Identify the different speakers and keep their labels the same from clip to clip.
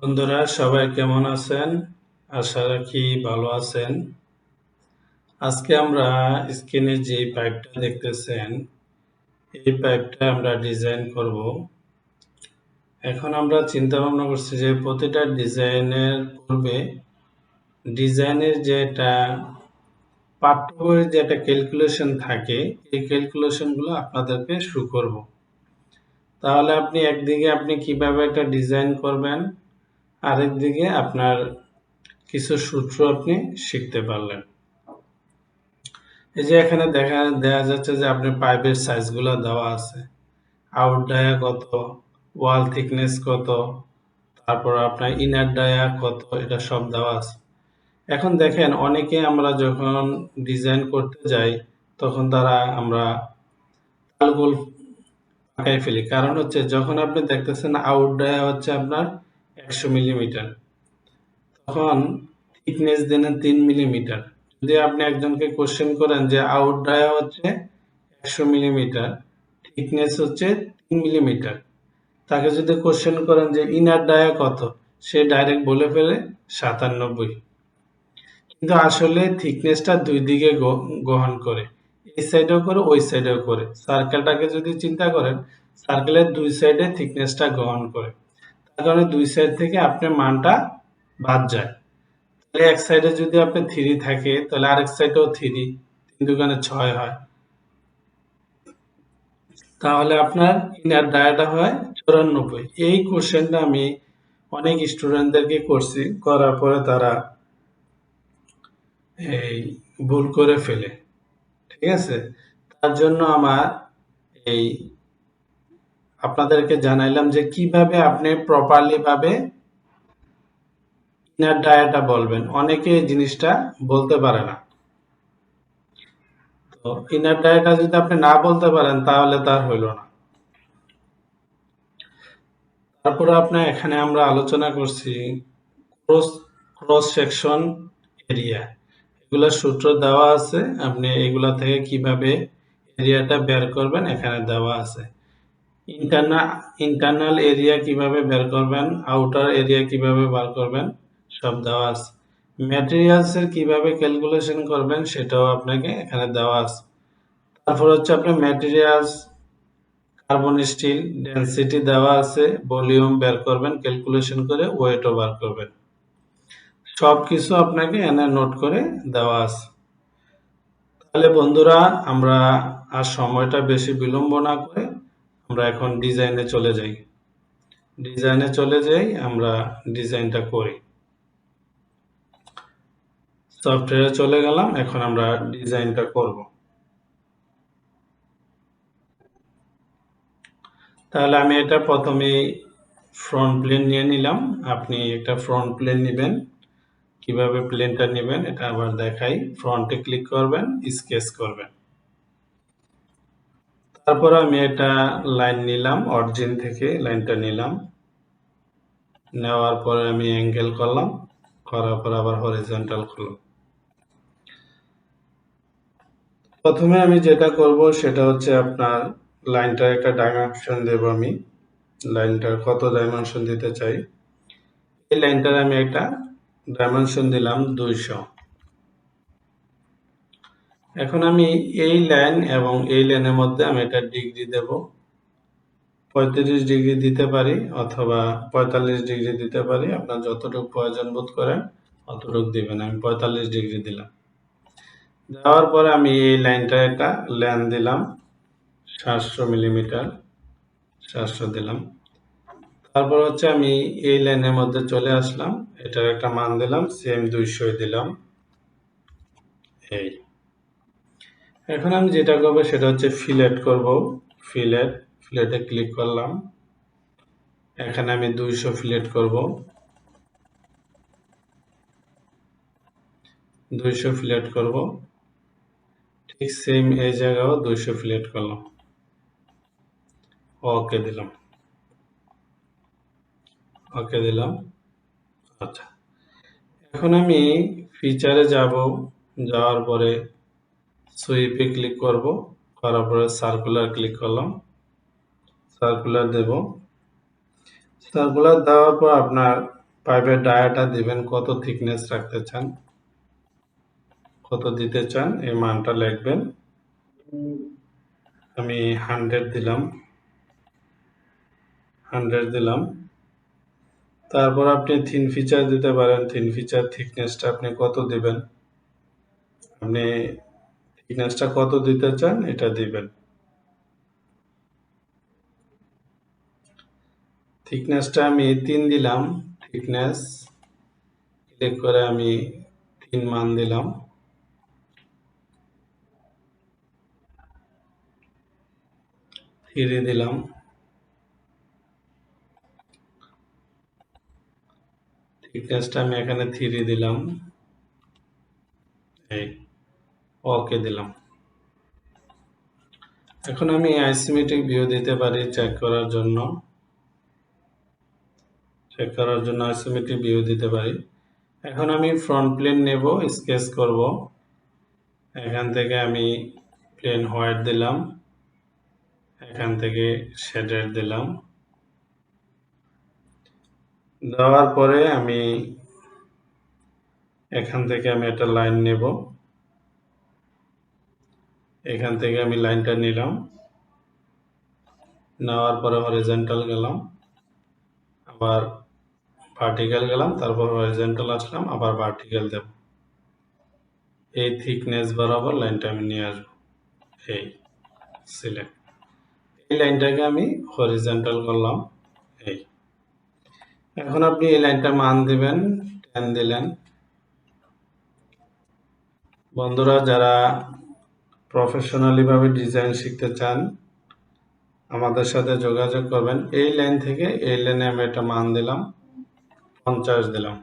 Speaker 1: বন্ধুরা সবাই কেমন আছেন? আশা রাখি ভালো আছেন। আজকে আমরা স্ক্রিনে যে পাইপটা দেখতেছেন, এই পাইপটা আমরা ডিজাইন করব। এখন আমরা চিন্তা ভাবনা করছি যে প্রতিটা ডিজাইনের পূর্বে ডিজাইনের যে একটা পাঠ্য বইয়ের যে একটা ক্যালকুলেশন থাকে, এই ক্যালকুলেশনগুলো আপনাদেরকে শো করব। তাহলে আপনি একদিকে আপনি কিভাবে একটা ডিজাইন করবেন, আরেকদিকে আপনার কিছু সূত্র আপনি শিখতে পারলেন। এই যে এখানে দেয়া যাচ্ছে যে আপনার পাইপের সাইজগুলো দেওয়া আছে। আউট ডায়া কত, ওয়াল থিকনেস কত, তারপর আপনার ইনার ডায়া কত, এটা সব দেওয়া আছে। এখন দেখেন অনেকে আমরা যখন ডিজাইন করতে যাই তখন আমরা তালগোল পাকাই ফেলি। কারণ হচ্ছে যখন আপনি দেখতেছেন আউট ডায়া হচ্ছে আপনার 100 মিলিমিটার, তখন থিকনেস দেন 3 মিলিমিটার। যদি আপনি একজনকে কোশ্চেন করেন যে আউট ডায়া হচ্ছে 100 মিলিমিটার, থিকনেস হচ্ছে 3 মিলিমিটার, তাকে যদি কোশ্চেন করেন যে ইনার ডায়া কত, সে ডাইরেক্ট বলে ফেলে 97। কিন্তু আসলে থিকনেসটা দুই দিকে গ্রহণ করে, এই সাইডেও করে ওই সাইডেও করে। সার্কেলটাকে যদি চিন্তা করেন, সার্কেলের দুই সাইডে থিকনেসটা গ্রহণ করে, তার কারণে দুই সাইড থেকে আপনার মানটা বাদ যায়। তাহলে এক সাইডে যদি আপনার 3 থাকে তাহলে আরেক সাইডেও 3, 3 দুগুণে 6 হয়। তাহলে আপনার ইনার ডায়াটা হয় 94। এই কোশ্চেনটা আমি অনেক স্টুডেন্টদেরকে করছি, করার পরে তারা এই ভুল করে ফেলে। ঠিক আছে? তার জন্য আমার এই আপনাদেরকে জানাইলাম যে কিভাবে আপনি প্রপারলি ভাবে ইনার ডায়াটা বলবেন। অনেকে এই জিনিসটা বলতে পারে না। তো ইনার ডায়াটা যদি আপনি না বলতে পারেন তাহলে তার হইল না। তারপরে আপনার এখানে আমরা আলোচনা করছি ক্রস ক্রস সেকশন এরিয়া, এগুলা সূত্র দেওয়া আছে। আপনি এগুলা থেকে কিভাবে এরিয়াটা বের করবেন এখানে দেওয়া আছে। ইন্টারনাল এরিয়া কিভাবে বের করবেন, আউটার এরিয়া কিভাবে বার করবেন, সব দেওয়া আছে। ম্যাটেরিয়ালস এর কিভাবে ক্যালকুলেশন করবেন সেটাও আপনাকে এখানে দেওয়া আছে। তারপর হচ্ছে আপনার ম্যাটেরিয়ালস, কার্বন স্টিল ডেনসিটি দেওয়া আছে, ভলিউম বের করবেন ক্যালকুলেশন করে, ওয়েটও বার করবেন। সবকিছু আপনাকে এনে নোট করে দেওয়া আছে। তাহলে বন্ধুরা আমরা আর সময়টা বেশি বিলম্ব না করে আমরা এখন ডিজাইনে চলে যাই। আমরা ডিজাইনটা করি। সফটওয়্যারে চলে গেলাম, এখন আমরা ডিজাইনটা করব। তাহলে আমি এটা প্রথমে ফ্রন্ট প্লেন নিয়ে নিলাম। আপনি একটা ফ্রন্ট প্লেন নেবেন। কিভাবে প্লেনটা নেবেন এটা আবার দেখাই। ফ্রন্টে ক্লিক করবেন, স্কেচ করবেন। তারপর আমি এটা লাইন নিলাম, অরিজিন থেকে লাইনটা নিলাম। নেওয়ার পরে আমি অ্যাঙ্গেল করলাম, করার পর আবার হরিজন্টাল করলাম। প্রথমে আমি যেটা করব সেটা হচ্ছে আপনার লাইনটার একটা ডাইমেনশন দেব। আমি লাইনটার কত ডাইমেনশন দিতে চাই, এই লাইনটার আমি একটা ডাইমেনশন দিলাম 200। এখন আমি এই লাইন এবং এই লাইনের মধ্যে আমি একটা ডিগ্রি দেব। 35 ডিগ্রি দিতে পারি অথবা 45 ডিগ্রি দিতে পারি, আপনার যতটুকু প্রয়োজন বোধ করেন অতটুকু দিবেন। আমি 45 ডিগ্রি দিলাম। দেওয়ার পরে আমি এই লাইনটা একটা লেন দিলাম 700 মিলিমিটার, 700 দিলাম। তারপর হচ্ছে আমি এই লাইনের মধ্যে চলে আসলাম, এটার একটা মান দিলাম, সেম 200 দিলাম। এই এখন আমি যেটা করবো সেটা হচ্ছে ফিলেট করব। ফিলেটে ক্লিক করলাম, এখানে আমি 200 ফিলেট করব। 200 ফিলেট করব, ঠিক সেম এই জায়গাও 200 ফিলেট করলাম, ওকে দিলাম। ওকে দিলাম। আচ্ছা, এখন আমি ফিচারে যাব, যাওয়ার পরে সুইপে ক্লিক করব, করার পরে সার্কুলার ক্লিক করলাম, সার্কুলার দেব। সার্কুলার দেওয়ার পর আপনার পাইপের ডায়াটা দিবেন, কত থিকনেস রাখতে চান, কত দিতে চান, এই মানটা লিখবেন। আমি 100 দিলাম, 100 দিলাম। তারপর আপনি থিন ফিচার দিতে পারেন, থিন ফিচার থিকনেসটা আপনি কত দিবেন, আপনি থিকনেসটা কত দিতে চান এটা দিবেন। থিকনেসটা আমি 3 দিলাম, থিকনেস ক্লিক করে আমি 3 মান দিলাম। 3 দিলাম, থিকনেসটা আমি এখানে 3 দিলাম, এই ওকে দিলাম। এখন আমি আইসোমেট্রিক ভিউ দিতে পারি চেক করার জন্য, আইসোমেট্রিক ভিউ দিতে পারি। এখন আমি ফ্রন্ট প্লেন নেব, স্কেচ করব। এখান থেকে আমি প্লেন হোয়াইট দিলাম, এখান থেকে শেডেড দিলাম। দেওয়ার পরে আমি এখান থেকে আমি একটা লাইন নেব, এখান থেকে আমি লাইনটা নিলাম, নেওয়ার পরে হরিজন্টাল গেলাম, আবার ভার্টিক্যাল গেলাম, তারপর হরিজন্টাল আসলাম, আবার ভার্টিক্যাল দেব। এই থিকনেস বরাবর লাইনটা আমি নিয়ে আসবো, এই সিলেক্ট। এই লাইনটাকে আমি হরিজন্টাল করলাম, এই। এখন আপনি এই লাইনটা মান দিবেন, 10 দিলেন। বন্ধুরা যারা প্রফেশনালি ভাবে ডিজাইন শিখতে চান আমাদের সাথে যোগাযোগ করবেন। এই লাইন থেকে এই লাইনে আমি একটা মান দিলাম, 50 দিলাম,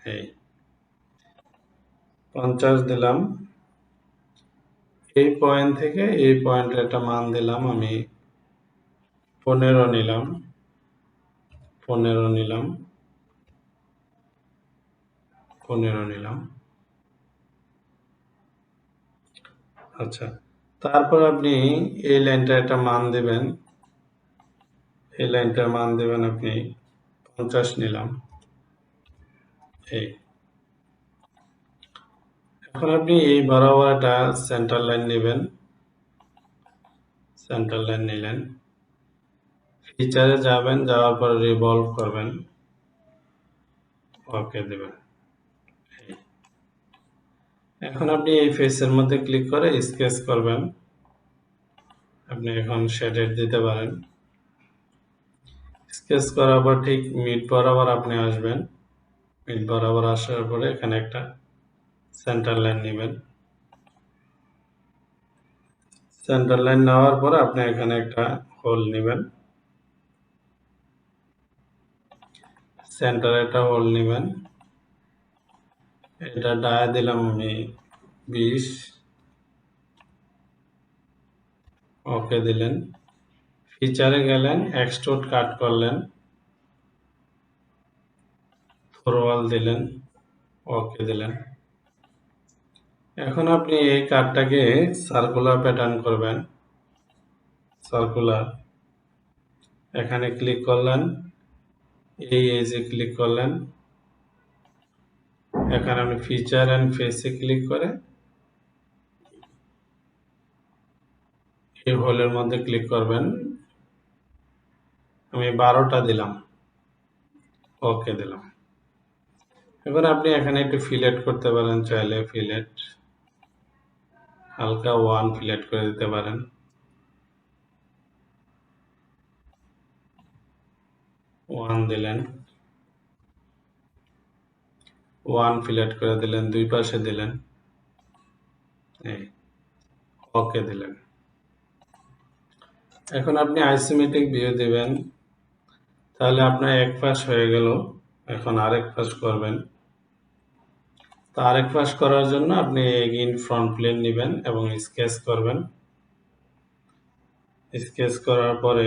Speaker 1: এই 50 দিলাম। এই পয়েন্ট থেকে এই পয়েন্টে একটা মান দিলাম, আমি 15 নিলাম, 15 নিলাম, 15 নিলাম। আচ্ছা, তারপর আপনি এই লাইনটা একটা মান দিবেন, এই লাইনটার মান দিবেন আপনি 50 নিলাম, এই। এখন আপনি এই বরাবর একটা সেন্টার লাইন নেবেন, সেন্টার লাইন নিলেন, ফিচারে যাবেন, যাওয়ার পর রিভলভ করবেন, ওকে দেবেন। এখন আপনি এই ফেসের মধ্যে ক্লিক করে স্কেচ করবেন। আপনি এখন শেডেড দিতে পারেন। স্কেচ করার পর ঠিক মিড বরাবর আপনি আসবেন, মিড বরাবর আসার পরে এখানে একটা সেন্টার লাইন নেবেন। সেন্টার লাইন নেওয়ার পরে আপনি এখানে একটা হোল নেবেন, সেন্টারে একটা হোল নেবেন। এটা ডায়া দিলাম আমি 20, ওকে দিলেন। ফিচারে গেলেন, এক্সট্রুড কাট করলেন, ফরওয়াল দিলেন, ওকে দিলেন। এখন আপনি এই কাটটাকে সার্কুলার প্যাটার্ন করবেন, সার্কুলার। এখানে ক্লিক করলেন, এই এজে ক্লিক করলেন, এখানে আপনি ফিচার অ্যান্ড ফেসে ক্লিক করে এই হোলের মধ্যে ক্লিক করবেন। আমি 12টা দিলাম, ওকে দিলাম। এবার আপনি এখানে একটু ফিলেট করতে পারেন, চাইলে ফিলেট হালকা 1 ফিলেট করে দিতে পারেন, 1 দিলেন, 1 ফিলেট করে দিলেন, দুই পাশে দিলেন, এই ওকে দিলেন। এখন আপনি আইসোমেট্রিক ভিউ দিবেন, তাহলে আপনার এক পাশ হয়ে গেল। এখন আরেক পাশ করবেন। তো আরেক পাশ করার জন্য আপনি এগেইন ফ্রন্ট প্লেন নেবেন এবং স্কেচ করবেন। স্কেচ করার পরে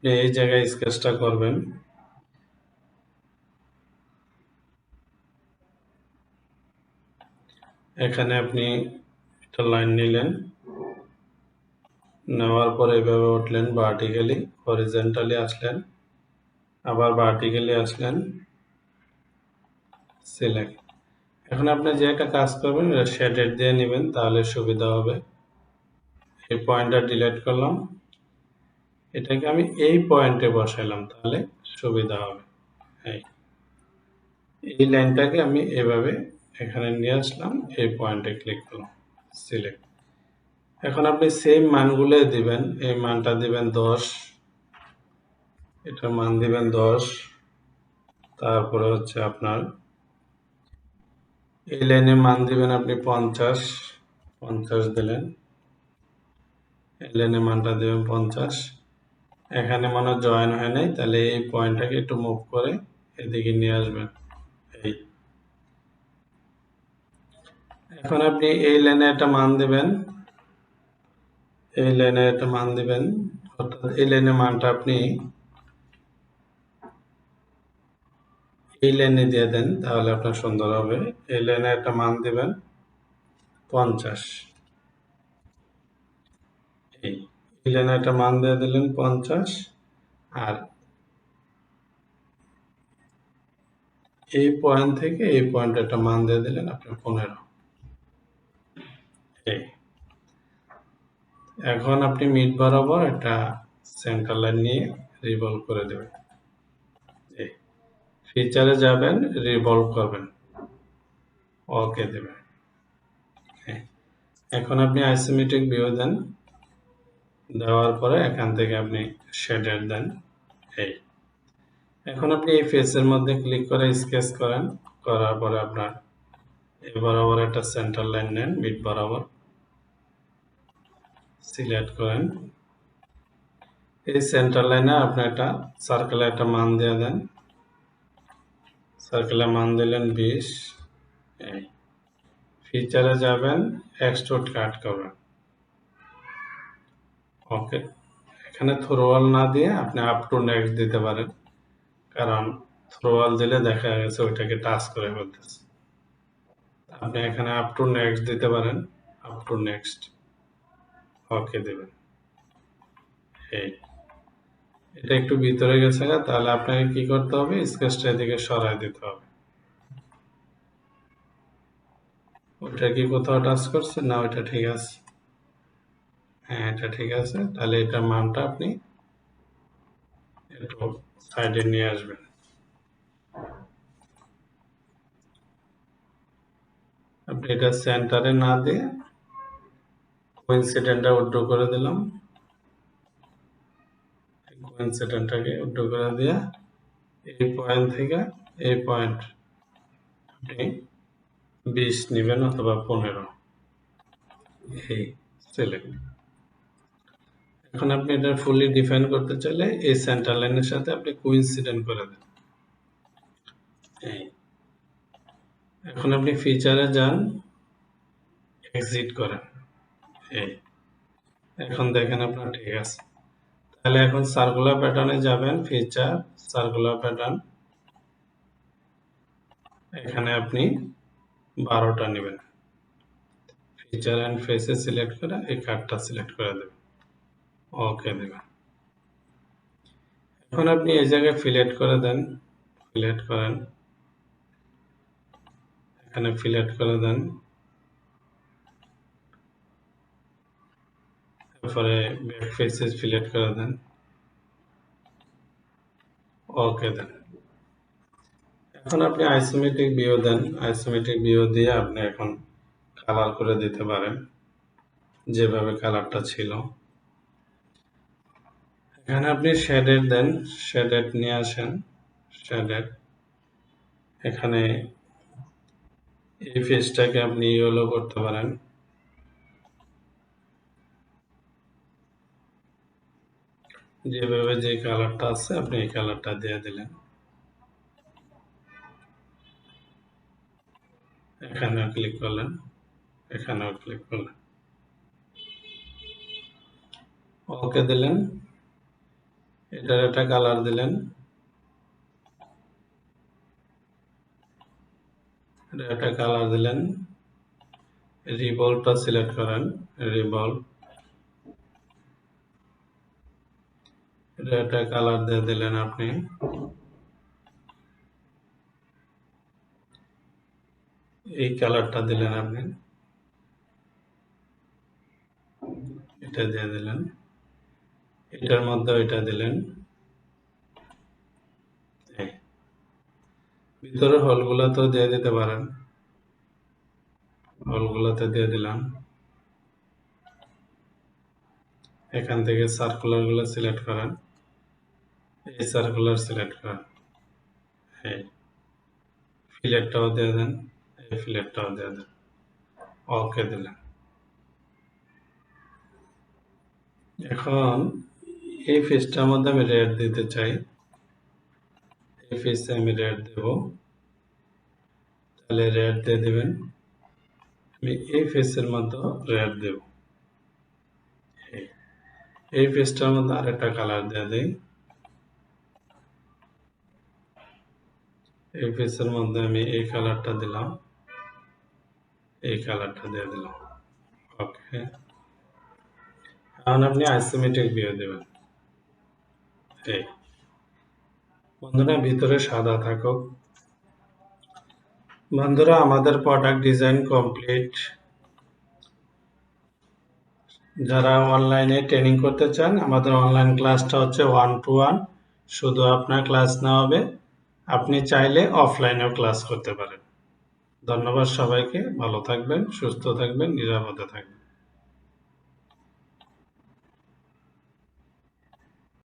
Speaker 1: এই জায়গায় স্কেচটা করবেন। এখানে আপনি একটা লাইন নিলেন, নেওয়ার পরে এভাবে উঠলেন, ভার্টিক্যালি হরিজন্টালি আসলেন, আবার ভার্টিক্যালি আসলেন, সিলেক্ট। এখন আপনি যে একটা কাজ করবেন এটা শেডেড দিয়ে নেবেন, তাহলে সুবিধা হবে। এই পয়েন্টটা ডিলিট করলাম, এটাকে আমি এই পয়েন্টে বসাইলাম, তাহলে সুবিধা হবে। এই লাইনটাকে আমি এভাবে এখানে নিয়ে আসলাম, এই পয়েন্টে ক্লিক করলাম, সিলেক্ট। এখন আপনি সেম মানগুলো দিবেন, এই মানটা দিবেন 10, এটার মান দিবেন 10, তারপরে হচ্ছে আপনার এই লাইনে মান দিবেন আপনি 50, 50 দিলেন, এই লাইনে মানটা দিবেন 50। এখানে মনে জয়েন হয় নাই, তাহলে এই পয়েন্টটাকে একটু মুভ করে এদিকে নিয়ে আসবেন। এই এখন আপনি এই লাইনে একটা মান দিবেন, এই লাইনে একটা মান দিবেন, অর্থাৎ এই লাইনে মানটা আপনি এই লাইনে দিয়ে দেন, তাহলে আপনার সুন্দর হবে। এই লাইনে একটা মান দিবেন 50, এই লাইনে একটা মান দিয়ে দিলেন 50, আর এই পয়েন্ট থেকে এই পয়েন্টে একটা মান দিয়ে দিলেন আপনার 15। এই এখন আপনি মিড বরাবর একটা সেন্টার লাইন নিয়ে রিভলভ করে দেবেন। এই ফিচারে যাবেন, রিভলভ করবেন, ওকে দেবেন। এখন আপনি আইসোমেট্রিক ভিউ দেন, দেওয়ার পরে এখান থেকে আপনি শেডেড দেন। এই এখন আপনি এই ফেসের মধ্যে ক্লিক করে স্কেচ করেন, করার পরে আপনার এই বরাবর একটা সেন্টার লাইন নেন, মিড বরাবর সিলেক্ট করেন। এই সেন্টার লাইনে আপনি একটা সার্কেলে একটা মান দিয়ে দেন, সার্কেলে মান দিলেন 20। এই ফিচারে যাবেন, এক্সট্রুড কাট করবেন, ওকে। এখানে থ্রোওয়াল না দিয়ে আপনি আপ টু নেক্সট দিতে পারেন, কারণ থ্রোওয়াল দিলে দেখা গেছে ওইটাকে টাচ করে ফেলতেছে। আপনি এখানে আপ টু নেক্সট দিতে পারেন, আপ টু নেক্সট, ওকে দেবেন। এই এটা একটু ভিতরে গেছে না, তাহলে আপনাকে কি করতে হবে, স্কেচটা এদিকে সরাই দিতে হবে। ওইটা কি কোথাও টাচ করছে না? ওইটা ঠিক আছে, হ্যাঁ এটা ঠিক আছে। তাহলে এটার মানটা আপনি একটু সাইডে নিয়ে আসবেন। আপনি এটা সেন্টারে না দিয়ে কোইন্সিডেন্টটা উড্রো করে দিলাম, কোইন্সিডেন্টটাকে উড্রো করে দিয়ে এই পয়েন্ট থেকে এই পয়েন্ট আপনি 20 নেবেন অথবা 15। এই সিলেক্ট। এখন আপনি এটা ফুলি ডিফাইন করতে চাইলে এই সেন্টার লাইনের সাথে আপনি কোইন্সিডেন্ট করে দেন। এই এখন আপনি ফিচারে যান, এক্সিট করেন। এই এখন দেখেন আপনার ঠিক আছে। তাহলে এখন সার্কুলার প্যাটার্নে যাবেন, ফিচার, সার্কুলার প্যাটার্ন, এখানে আপনি 12টা নেবেন। ফিচার অ্যান্ড ফেসে সিলেক্ট করে এই কার্ডটা সিলেক্ট করে দেবেন, ওকে দেবেন। এখন আপনি এই জায়গায় ফিলেট করে দেন, ফিলেট করেন, এখানে ফিলেট করে দেন, তারপরে ব্যাক ফেসে ফিলেট করে দেন, ওকে দেন। এখন আপনি আইসোমেট্রিক ভিউ দেন, আইসোমেট্রিক ভিউ দিয়ে আপনি এখন কালার করে দিতে পারেন যেভাবে কালারটা ছিল। এখানে আপনি শেডেড দেন, শেডেড নিয়ে আসেন, শেডেড। এখানে এই ফেসটাকে আপনি ইয়েলো করতে পারেন, যেভাবে যে কালারটা আছে আপনি এই কালারটা দিয়ে দিলেন। এখানেও ক্লিক করলেন, এখানেও ক্লিক করলেন, ওকে দিলেন। এটার একটা কালার দিলেন, এটা একটা কালার দিলেন। রিভলভটা সিলেক্ট করেন, রিভলভ। এটা একটা কালার দিয়ে দিলেন আপনি। এই কালারটা দিলেন আপনি, এটা দিয়ে দিলেন, এটার মধ্যে এটা দিলেন। এই ভিতরে হলগুলাতেও দিয়ে দিতে পারেন, হলগুলাতে দিয়ে দিলাম। এখান থেকে সার্কুলার গুলো সিলেক্ট করেন, এই সার্কুলার সিলেক্ট করেন, এই ফিলেটটাও দিয়ে দেন, এই ফিলেটটাও দিয়ে দেন, ওকে দিলেন। এখন এই ফেসটার মধ্যে আমি রেড দিতে চাই, এই ফেসে আমি রেড দেব, তাহলে রেড দিয়ে দিবেন। আমি এই ফেসের মধ্যে রেড দেব, এই ফেসটার মধ্যে আরেকটা কালার দিয়ে দিই, এই ফেসের মধ্যে আমি এই কালারটা দিলাম, এই কালারটা দিয়ে দিলাম, ওকে। এখন আপনি আইসোমেট্রিক ভিউ দেবেন। এই বন্ধুরা ভিতরে সাদা থাকুক। বন্ধুরা আমাদের প্রোডাক্ট ডিজাইন কমপ্লিট। যারা অনলাইনে ট্রেনিং করতে চান, আমাদের অনলাইন ক্লাসটা হচ্ছে 1-to-1, শুধু আপনার ক্লাস নেওয়া হবে, আপনি চাইলে অফলাইনেও ক্লাস করতে পারেন। ধন্যবাদ সবাইকে, ভালো থাকবেন, সুস্থ থাকবেন, নিরাপদে থাকবেন।